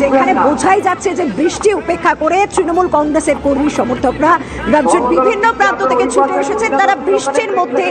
যেখানে বোঝাই যাচ্ছে যে বৃষ্টি উপেক্ষা করে তৃণমূল কংগ্রেসের কর্মী সমর্থকরা রাজ্যের বিভিন্ন প্রান্ত থেকে ছুটে এসেছেন। তারা বৃষ্টির মধ্যে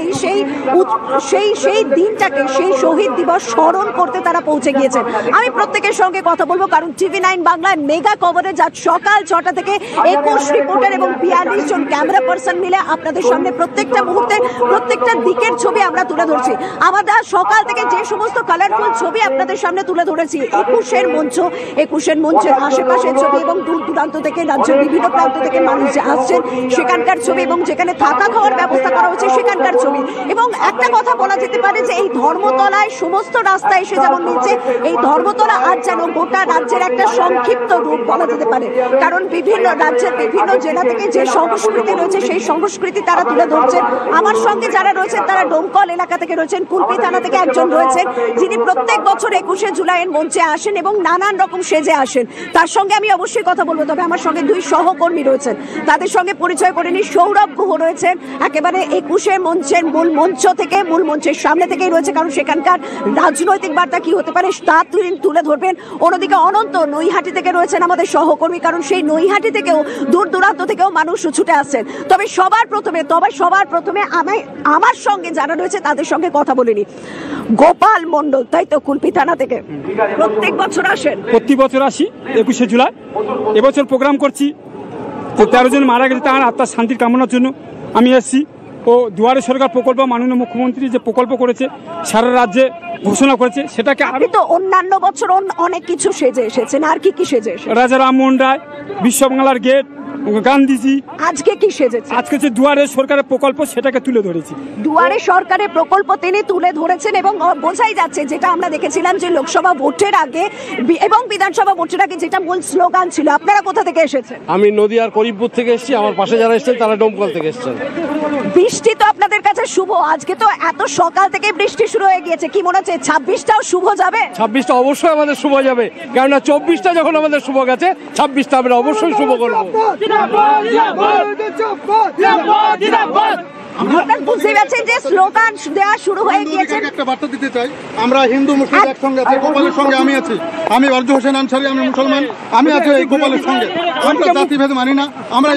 সেই দিনটাকে, সেই শহীদ দিবস স্মরণ করতে তারা পৌঁছে গিয়েছেন। আমি প্রত্যেকের সঙ্গে কথা বলবো, কারণ TV9 বাংলায় মেগা কভারেজ আজ সকাল 6টা থেকে 21 রিপোর্টার এবং 42 জন ক্যামেরা পার্সন মিলে আপনাদের সামনে প্রত্যেকটা মুহূর্তে প্রত্যেকটা দিকের ছবি আমরা তুলে ধরছি। আমাদের সকাল থেকে যে সমস্ত কালারফুল ছবি আপনাদের সামনে তুলে ধরেছি, 21 মঞ্চের আশেপাশের ছবি এবং দূর দূরান্ত থেকে রাজ্যের বিভিন্ন প্রান্ত থেকে মানুষ যে আসছেন সেখানকার ছবি, এবং যেখানে থাকা খাওয়ার ব্যবস্থা করা হয়েছে সেখানকার ছবি। এবং একটা কথা বলা যেতে পারে যে এই ধর্মতলায় সমস্ত রাস্তা এসে যেমন নিচ্ছে, এই ধর্মতলা আজ যেন গোটা রাজ্যের একটা সংক্ষিপ্ত রূপ বলা যেতে পারে। কারণ বিভিন্ন রাজ্যের বিভিন্ন জেলা থেকে যে সংস্কৃতি রয়েছে সেই সংস্কৃতি তারা তুলে ধরছেন। আমার সঙ্গে যারা রয়েছেন তারা ডোমকল এলাকা থেকে রয়েছেন, কুলপি থানা থেকে একজন রয়েছেন যিনি প্রত্যেক বছর 21শে জুলাইয়ের মঞ্চে আসেন এবং নানান রকম সেজে আসেন। তার সঙ্গে আমি অবশ্যই কথা বলবো, তবে আমার সঙ্গে 2 সহকর্মী রয়েছেন, তাদের সঙ্গে পরিচয় করে নিই। সৌরভ গুহ রয়েছেন একেবারে 21শে মঞ্চের মূল মঞ্চ থেকে, মূল মঞ্চের সামনে থেকেই রয়েছে, কারণ সেখানকার রাজনৈতিক বার্তা কি হতে পারে তা তুলে ধরবেন। অন্যদিকে অনন্ত নৈহাটি থেকে রয়েছেন আমাদের সহকর্মী, কারণ সেই নৈহাটি থেকেও দূর দূরান্ত থেকেও মানুষ ছুটে আসছেন। তবে সবার প্রথমে আমার সঙ্গে যারা রয়েছে তাদের সঙ্গে কথা বলিনি। গোপাল মন্ডল, তাই তো, কুলপি থানা থেকে প্রত্যেক বছর আসেন? প্রতি বছর আসি 21শে জুলাই। এবছর প্রোগ্রাম করছি, 13 জন মারা গেছে, তার আত্মার শান্তির কামনার জন্য আমি এসেছি। ও দুয়ারে সরকার প্রকল্প মাননীয় মুখ্যমন্ত্রী যে প্রকল্প করেছে, সারা রাজ্যে ঘোষণা করেছে, সেটাকে আমি তো অন্যান্য বছর অনেক কিছু সেজে এসেছেন, আর কি সেজে এসেছেন? রাজা রামমোহন রায়, বিশ্ববাংলার গেট, গান্ধীজি। আজকে কি সেজেছে? আজকে যে দুয়ারে সরকারের প্রকল্প সেটাকে তুলে ধরেছি। দুয়ারে সরকারের প্রকল্প তিনি তুলে ধরেছেন এবং বোঝাই যাচ্ছে, যেটা আমরা দেখেছিলাম যে লোকসভা ভোটের আগে এবং বিধানসভা ভোটের আগে যেটা মূল স্লোগান ছিল। আপনারা কোথা থেকে এসেছেন? আমি নদিয়ার করিমপুর থেকে এসেছি, আমার পাশে যারা এসেছেন তারা ডোমকল থেকে এসেছেন। বৃষ্টি তো আপনাদের কাছে শুভ, আজকে তো এত সকাল থেকে বৃষ্টি শুরু হয়ে গিয়েছে, কি মনে হচ্ছে 26টাও শুভ যাবে? 26টা অবশ্যই আমাদের শুভ যাবে, কেননা 24টা যখন আমাদের শুভ গেছে, 26টা আমরা অবশ্যই শুভ করবো। বুঝতে পারছেন যে স্লোগান দেওয়া শুরু হয়ে গিয়েছে। একটা বার্তা দিতে চাই, আমরা হিন্দু মুসলিম একসঙ্গে আছি, গোপালের সঙ্গে আমি আছি, আমি ওয়ারজু হোসেন আনসারি, আমি মুসলমান, আমি আছি এই গোপালের সঙ্গে। আমরা জাতিভেদ মানি না, আমরা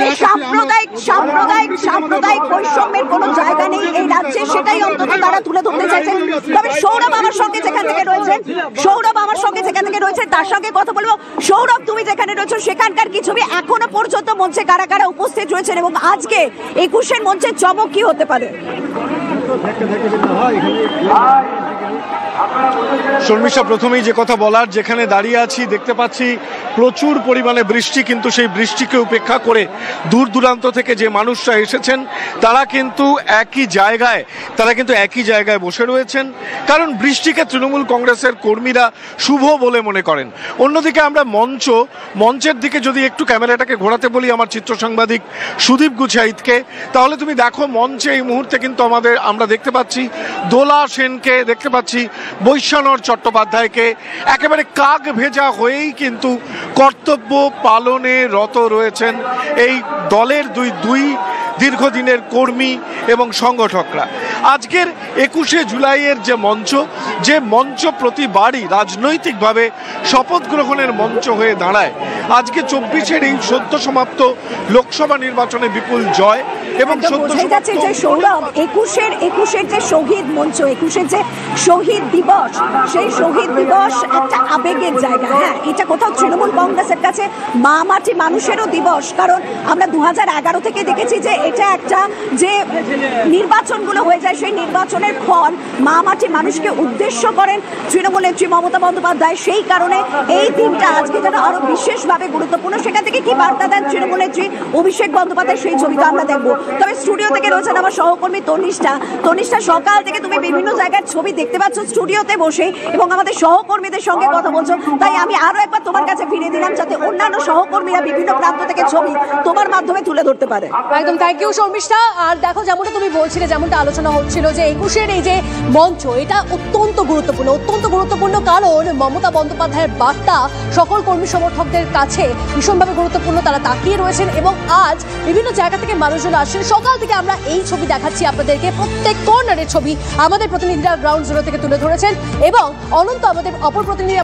সাম্প্রদায়িক বৈষম্যের কোনো জায়গা নেই এই রাজ্যে, সেটাই অন্তত তারা তুলে ধরতে চাইছেন। তবে সৌরভ আমার সঙ্গে যেখান থেকে রয়েছেন তার সঙ্গে কথা বলবো। সৌরভ, তুমি যেখানে রয়েছো সেখানকার কি ছবি? এখনো পর্যন্ত মঞ্চে কারা কারা উপস্থিত রয়েছেন এবং আজকে 21 মঞ্চের চমক কি হতে পারে? শর্মিষ্ঠা, প্রথমেই যে কথা বলার, যেখানে দাঁড়িয়ে আছি দেখতে পাচ্ছি প্রচুর পরিমাণে বৃষ্টি, কিন্তু সেই বৃষ্টিকে উপেক্ষা করে দূর দূরান্ত থেকে যে মানুষরা এসেছেন তারা কিন্তু একই জায়গায় বসে রয়েছেন, কারণ বৃষ্টিকে তৃণমূল কংগ্রেসের কর্মীরা শুভ বলে মনে করেন। অন্যদিকে আমরা মঞ্চের দিকে যদি একটু ক্যামেরাটাকে ঘোরাতে বলি আমার চিত্র সাংবাদিক সুদীপ গুছাইতকে, তাহলে তুমি দেখো মঞ্চে এই মুহূর্তে কিন্তু আমরা দেখতে পাচ্ছি দোলা সেনকে, দেখতে পাচ্ছি বৈশ্বনর চট্টোপাধ্যায়কে, একেবারে কাক ভেজা হয়েই কিন্তু কর্তব্য পালনে রত রয়েছেন এই দলের দুই দীর্ঘদিনের কর্মী এবং সংগঠকরা। আজকের 21শে জুলাইয়ের যে মঞ্চ প্রতিবারই রাজনৈতিকভাবে শপথ গ্রহণের মঞ্চ হয়ে দাঁড়ায়, আজকে 24-এর এই সদ্য সমাপ্ত লোকসভা নির্বাচনে বিপুল জয় এবং সৌরভ 21-এর যে শহীদ মঞ্চ, 21-এর যে শহীদ দিবস, সেই শহীদ দিবস একটা আবেগের জায়গা। হ্যাঁ, এটা কোথাও তৃণমূল কংগ্রেসের কাছে মা মাটি মানুষেরও দিবস, কারণ আমরা 2011 থেকে দেখেছি যে এটা একটা যে নির্বাচনগুলো হয়ে যায় সেই নির্বাচনের ফল মা মাটি মানুষকে উদ্দেশ্য করেন তৃণমূল নেত্রী মমতা বন্দ্যোপাধ্যায়। সেই কারণে এই দিনটা আজকে যেন আরো বিশেষভাবে গুরুত্বপূর্ণ। সেখান থেকে কি বার্তা দেন তৃণমূল নেত্রী অভিষেক বন্দ্যোপাধ্যায়, সেই ছবিটা আমরা দেখবো। তবে স্টুডিও থেকে রয়েছেন আমার সহকর্মী তনিষ্ঠা। সকাল থেকে তুমি বিভিন্ন জায়গার ছবি দেখতে পাচ্ছ স্টুডিওতে বসে এবং আমাদের সহকর্মীদের সঙ্গে কথা বলছো, তাই আমি আরো একবার তোমার কাছে ফিরে দিলাম যাতে অন্যান্য সহকর্মীরা বিভিন্ন প্রান্ত থেকে ছবি তোমার মাধ্যমে তুলে ধরতে পারে। একদম, থ্যাংক ইউ শর্মিষ্ঠা। আর দেখো, যেমনটা তুমি বলছিলে, যেমনটা আলোচনা হচ্ছিল যে 21-এর এই যে মঞ্চ, এটা অত্যন্ত গুরুত্বপূর্ণ, কারণ মমতা বন্দ্যোপাধ্যায়ের বার্তা সকল কর্মী সমর্থকদের কাছে ভীষণভাবে গুরুত্বপূর্ণ। তারা তাকিয়ে রয়েছেন এবং আজ বিভিন্ন জায়গা থেকে মানুষজন আসছেন। সকাল থেকে আমরা এই ছবি দেখাচ্ছি আপনাদেরকে, প্রত্যেক কর্নারের ছবি আমাদের প্রতিনিধিরা গ্রাউন্ড জিরো থেকে তুলে ধরেছেন এবং অনন্ত আমাদের অপর প্রতিনিধি